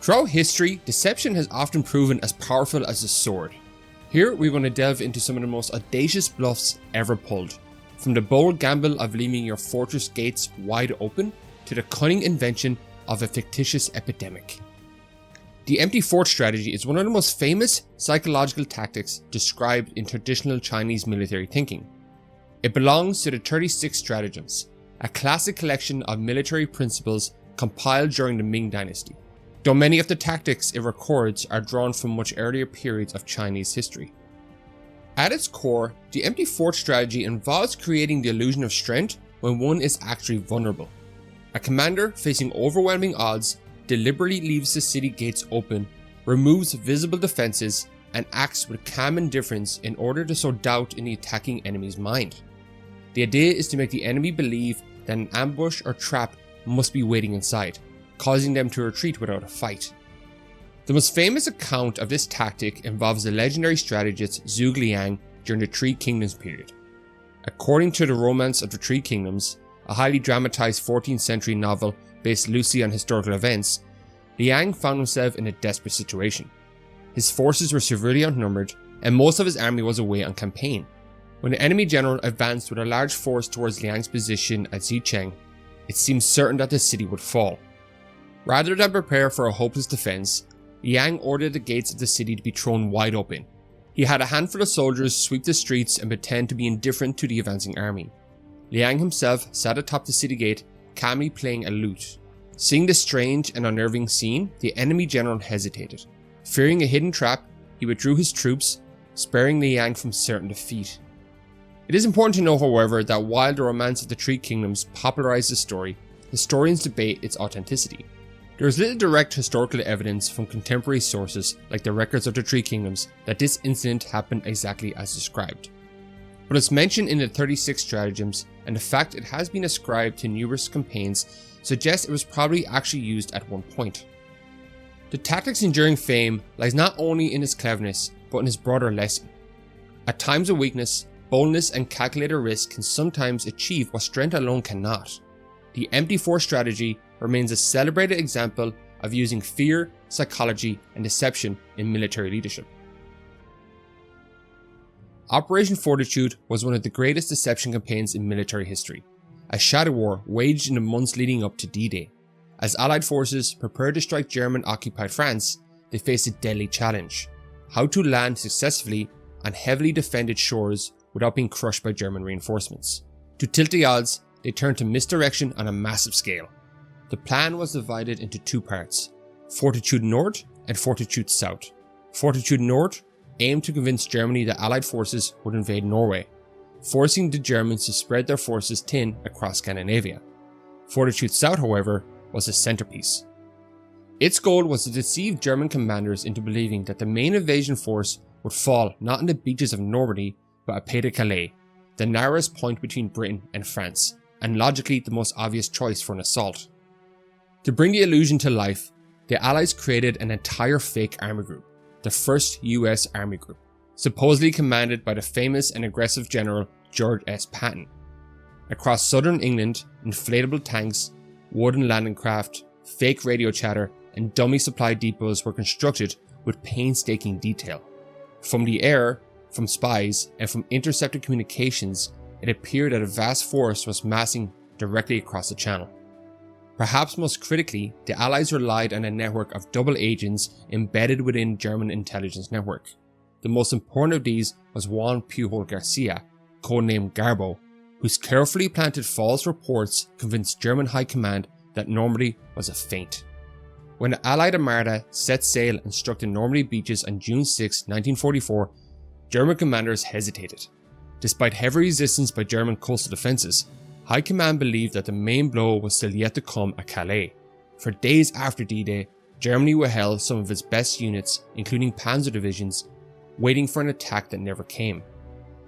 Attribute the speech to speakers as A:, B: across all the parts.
A: Throughout history, deception has often proven as powerful as a sword. Here we're going to delve into some of the most audacious bluffs ever pulled, from the bold gamble of leaving your fortress gates wide open to the cunning invention of a fictitious epidemic. The empty fort strategy is one of the most famous psychological tactics described in traditional Chinese military thinking. It belongs to the 36 stratagems, a classic collection of military principles compiled during the Ming Dynasty, though many of the tactics it records are drawn from much earlier periods of Chinese history. At its core, the empty fort strategy involves creating the illusion of strength when one is actually vulnerable. A commander facing overwhelming odds deliberately leaves the city gates open, removes visible defenses, and acts with calm indifference in order to sow doubt in the attacking enemy's mind. The idea is to make the enemy believe that an ambush or trap must be waiting inside, causing them to retreat without a fight. The most famous account of this tactic involves the legendary strategist Zhuge Liang during the Three Kingdoms period. According to the Romance of the Three Kingdoms, a highly dramatized 14th century novel based loosely on historical events, Liang found himself in a desperate situation. His forces were severely outnumbered, and most of his army was away on campaign. When the enemy general advanced with a large force towards Liang's position at Xicheng, it seemed certain that the city would fall. Rather than prepare for a hopeless defense, Liang ordered the gates of the city to be thrown wide open. He had a handful of soldiers sweep the streets and pretend to be indifferent to the advancing army. Liang himself sat atop the city gate, calmly playing a lute. Seeing this strange and unnerving scene, the enemy general hesitated. Fearing a hidden trap, he withdrew his troops, sparing Liang from certain defeat. It is important to know, however, that while the Romance of the Three Kingdoms popularized the story, historians debate its authenticity. There is little direct historical evidence from contemporary sources like the records of the Three Kingdoms that this incident happened exactly as described. But it's mentioned in the 36 stratagems, and the fact it has been ascribed to numerous campaigns suggests it was probably actually used at one point. The tactic's enduring fame lies not only in its cleverness, but in its broader lesson. At times of weakness, boldness and calculated risk can sometimes achieve what strength alone cannot. The empty fort strategy remains a celebrated example of using fear, psychology, and deception in military leadership. Operation Fortitude was one of the greatest deception campaigns in military history, a shadow war waged in the months leading up to D-Day. As Allied forces prepared to strike German-occupied France, they faced a deadly challenge: how to land successfully on heavily defended shores without being crushed by German reinforcements. To tilt the odds, they turned to misdirection on a massive scale. The plan was divided into two parts: Fortitude North and Fortitude South. Fortitude North aimed to convince Germany that Allied forces would invade Norway, forcing the Germans to spread their forces thin across Scandinavia. Fortitude South, however, was the centerpiece. Its goal was to deceive German commanders into believing that the main invasion force would fall not on the beaches of Normandy, but at Pays de Calais, the narrowest point between Britain and France, and logically the most obvious choice for an assault. To bring the illusion to life, the Allies created an entire fake army group, the 1st US Army Group, supposedly commanded by the famous and aggressive General George S. Patton. Across southern England, inflatable tanks, wooden landing craft, fake radio chatter, and dummy supply depots were constructed with painstaking detail. From the air, from spies, and from intercepted communications, it appeared that a vast force was massing directly across the channel. Perhaps most critically, the Allies relied on a network of double agents embedded within German intelligence network. The most important of these was Juan Pujol Garcia, codenamed Garbo, whose carefully planted false reports convinced German high command that Normandy was a feint. When the Allied Armada set sail and struck the Normandy beaches on June 6, 1944, German commanders hesitated. Despite heavy resistance by German coastal defences, High Command believed that the main blow was still yet to come at Calais. For days after D-Day, Germany withheld some of its best units, including panzer divisions, waiting for an attack that never came.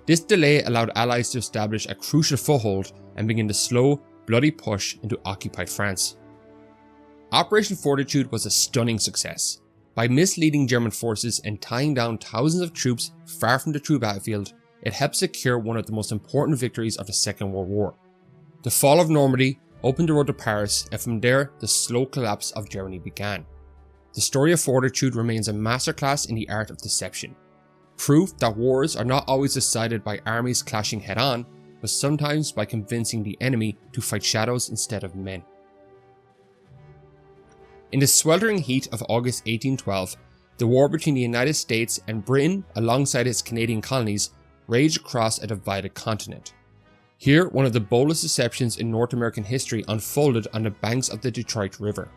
A: This delay allowed Allies to establish a crucial foothold and begin the slow, bloody push into occupied France. Operation Fortitude was a stunning success. By misleading German forces and tying down thousands of troops far from the true battlefield, it helped secure one of the most important victories of the Second World War. The fall of Normandy opened the road to Paris, and from there, the slow collapse of Germany began. the story of Fortitude remains a masterclass in the art of deception. Proof that wars are not always decided by armies clashing head-on, but sometimes by convincing the enemy to fight shadows instead of men. In the sweltering heat of August 1812, the war between the United States and Britain alongside its Canadian colonies raged across a divided continent. Here, one of the boldest deceptions in North American history unfolded on the banks of the Detroit River.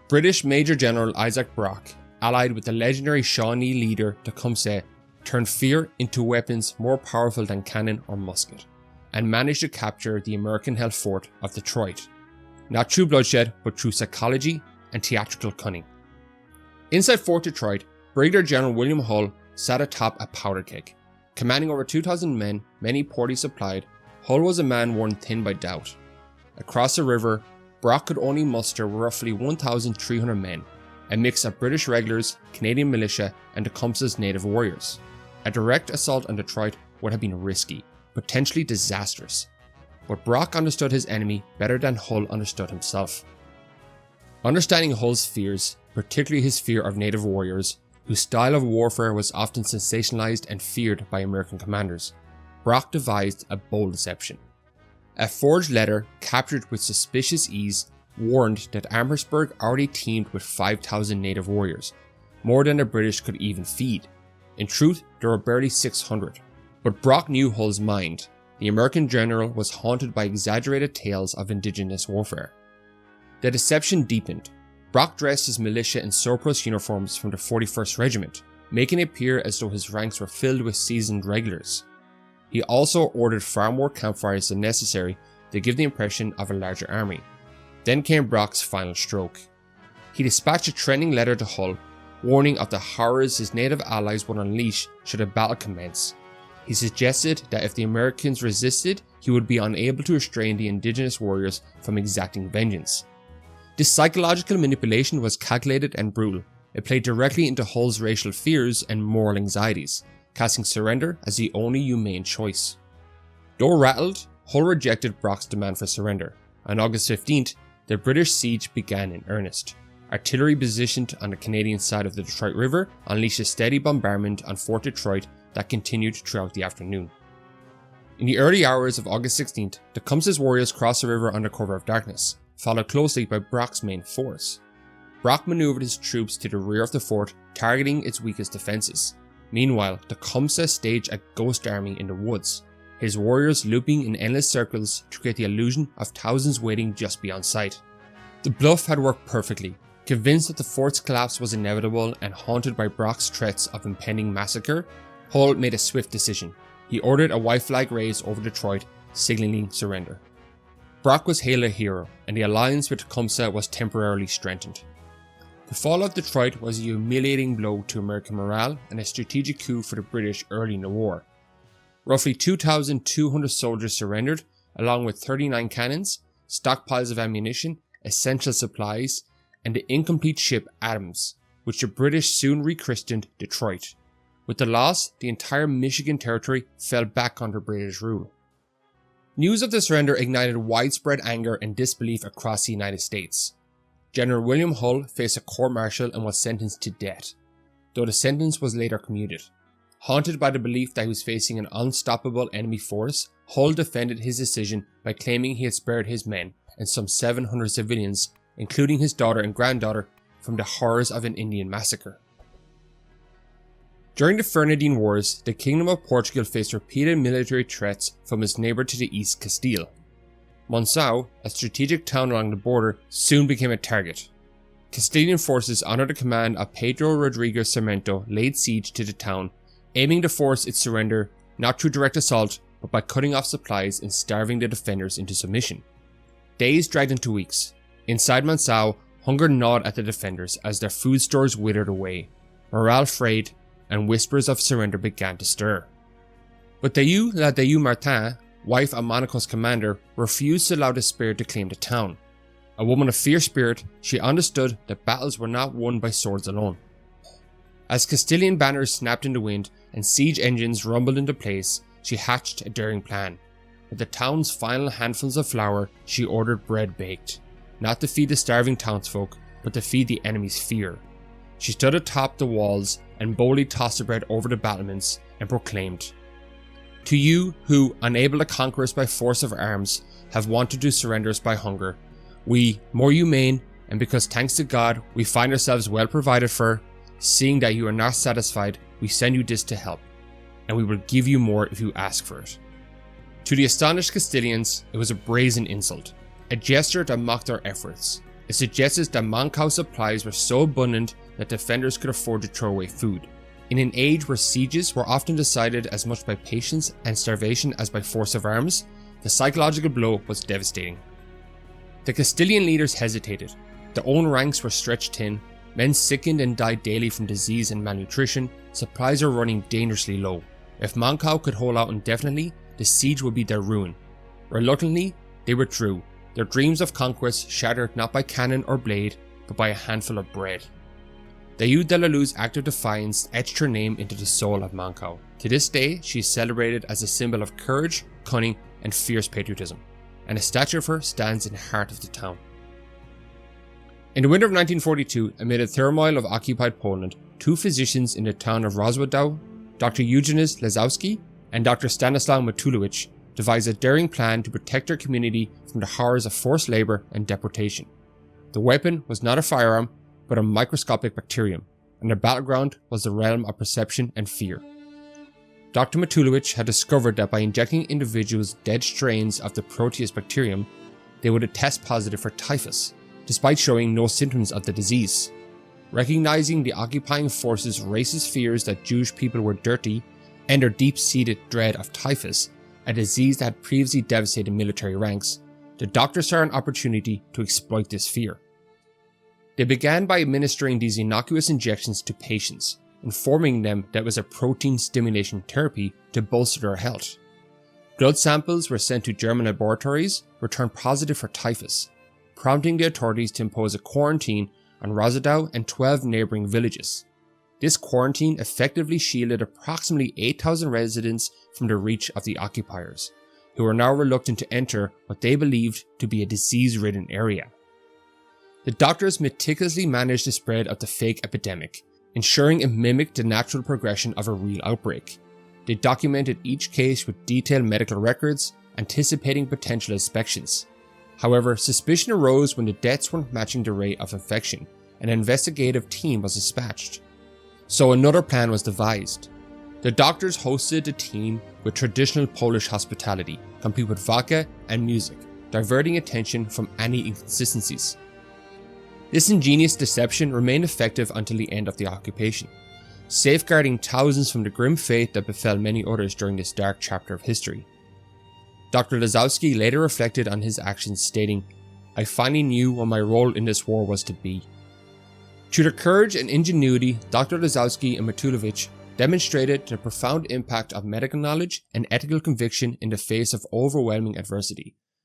A: British Major General Isaac Brock, allied with the legendary Shawnee leader Tecumseh, turned fear into weapons more powerful than cannon or musket, and managed to capture the American-held fort of Detroit, not through bloodshed but through psychology and theatrical cunning. Inside Fort Detroit, Brigadier General William Hull sat atop a powder keg. Commanding over 2,000 men, many poorly supplied, Hull was a man worn thin by doubt. Across the river, Brock could only muster roughly 1,300 men, a mix of British regulars, Canadian militia, and Tecumseh's native warriors. A direct assault on Detroit would have been risky, potentially disastrous. But Brock understood his enemy better than Hull understood himself. Understanding Hull's fears, particularly his fear of native warriors, whose style of warfare was often sensationalized and feared by American commanders, Brock devised a bold deception. A forged letter, captured with suspicious ease, warned that Amherstburg already teemed with 5,000 native warriors, more than the British could even feed. In truth, there were barely 600. But Brock knew Hull's mind. The American general was haunted by exaggerated tales of indigenous warfare. The deception deepened. Brock dressed his militia in surplus uniforms from the 41st Regiment, making it appear as though his ranks were filled with seasoned regulars. He also ordered far more campfires than necessary to give the impression of a larger army. Then came Brock's final stroke. He dispatched a threatening letter to Hull, warning of the horrors his native allies would unleash should a battle commence. He suggested that if the Americans resisted, he would be unable to restrain the indigenous warriors from exacting vengeance. This psychological manipulation was calculated and brutal. It played directly into Hull's racial fears and moral anxieties, casting surrender as the only humane choice. Though rattled, Hull rejected Brock's demand for surrender. On August 15th, the British siege began in earnest. Artillery positioned on the Canadian side of the Detroit River unleashed a steady bombardment on Fort Detroit that continued throughout the afternoon. In the early hours of August 16th, Tecumseh's warriors crossed the river under cover of darkness, followed closely by Brock's main force. Brock maneuvered his troops to the rear of the fort, targeting its weakest defenses. Meanwhile, Tecumseh staged a ghost army in the woods, his warriors looping in endless circles to create the illusion of thousands waiting just beyond sight. The bluff had worked perfectly. Convinced that the fort's collapse was inevitable and haunted by Brock's threats of impending massacre, Hull made a swift decision. He ordered a white flag raised over Detroit, signaling surrender. Brock was hailed a hero, and the alliance with Tecumseh was temporarily strengthened. The fall of Detroit was a humiliating blow to American morale and a strategic coup for the British early in the war. Roughly 2,200 soldiers surrendered, along with 39 cannons, stockpiles of ammunition, essential supplies, and the incomplete ship Adams, which the British soon rechristened Detroit. With the loss, the entire Michigan territory fell back under British rule. News of the surrender ignited widespread anger and disbelief across the United States. General William Hull faced a court-martial and was sentenced to death, though the sentence was later commuted. Haunted by the belief that he was facing an unstoppable enemy force, Hull defended his decision by claiming he had spared his men and some 700 civilians, including his daughter and granddaughter, from the horrors of an Indian massacre. During the Fernandine Wars, the Kingdom of Portugal faced repeated military threats from its neighbour to the east, Castile. Monção, a strategic town along the border, soon became a target. Castilian forces under the command of Pedro Rodriguez Sarmiento laid siege to the town, aiming to force its surrender not through direct assault, but by cutting off supplies and starving the defenders into submission. Days dragged into weeks. Inside Monção, hunger gnawed at the defenders as their food stores withered away. Morale frayed, and whispers of surrender began to stir. But Dayu La Dayu Martin, wife of Monaco's commander, refused to allow despair to claim the town. A woman of fierce spirit, she understood that battles were not won by swords alone. As Castilian banners snapped in the wind and siege engines rumbled into place, she hatched a daring plan. With the town's final handfuls of flour, she ordered bread baked, not to feed the starving townsfolk, but to feed the enemy's fear. She stood atop the walls and boldly tossed the bread over the battlements and proclaimed, "To you who, unable to conquer us by force of arms, have wanted to surrender us by hunger, we, more humane, and because thanks to God we find ourselves well provided for, seeing that you are not satisfied, we send you this to help, and we will give you more if you ask for it." To the astonished Castilians, it was a brazen insult, a gesture that mocked their efforts. It suggested that Mancau's supplies were so abundant that defenders could afford to throw away food. In an age where sieges were often decided as much by patience and starvation as by force of arms, the psychological blow was devastating. The Castilian leaders hesitated. Their own ranks were stretched thin, men sickened and died daily from disease and malnutrition, supplies were running dangerously low. If Mancau could hold out indefinitely, the siege would be their ruin. Reluctantly, they withdrew, their dreams of conquest shattered not by cannon or blade, but by a handful of bread. Dayu de la Lu's act of defiance etched her name into the soul of Mancau. To this day, she is celebrated as a symbol of courage, cunning, and fierce patriotism, and a statue of her stands in the heart of the town. In the winter of 1942, amid a turmoil of occupied Poland, two physicians in the town of Rozwadów, Dr. Eugeniusz Lesowski and Dr. Stanislaw Matulewicz, devised a daring plan to protect their community from the horrors of forced labor and deportation. The weapon was not a firearm, but a microscopic bacterium, and their battleground was the realm of perception and fear. Dr. Matulewicz had discovered that by injecting individuals dead strains of the Proteus bacterium, they would test positive for typhus, despite showing no symptoms of the disease. Recognizing the occupying forces' racist fears that Jewish people were dirty and their deep-seated dread of typhus, a disease that had previously devastated military ranks, the doctors saw an opportunity to exploit this fear. They began by administering these innocuous injections to patients, informing them that it was a protein stimulation therapy to bolster their health. Blood samples were sent to German laboratories, returned positive for typhus, prompting the authorities to impose a quarantine on Rozwadów and 12 neighbouring villages. This quarantine effectively shielded approximately 8,000 residents from the reach of the occupiers, who were now reluctant to enter what they believed to be a disease-ridden area. The doctors meticulously managed the spread of the fake epidemic, ensuring it mimicked the natural progression of a real outbreak. They documented each case with detailed medical records, anticipating potential inspections. However, suspicion arose when the deaths weren't matching the rate of infection, and an investigative team was dispatched. So another plan was devised. The doctors hosted the team with traditional Polish hospitality, complete with vodka and music, diverting attention from any inconsistencies. This ingenious deception remained effective until the end of the occupation, safeguarding thousands from the grim fate that befell many others during this dark chapter of history. Dr. Lesowski later reflected on his actions, stating, "I finally knew what my role in this war was to be." Through their courage and ingenuity, Dr. Lesowski and Matulewicz demonstrated the profound impact of medical knowledge and ethical conviction in the face of overwhelming adversity,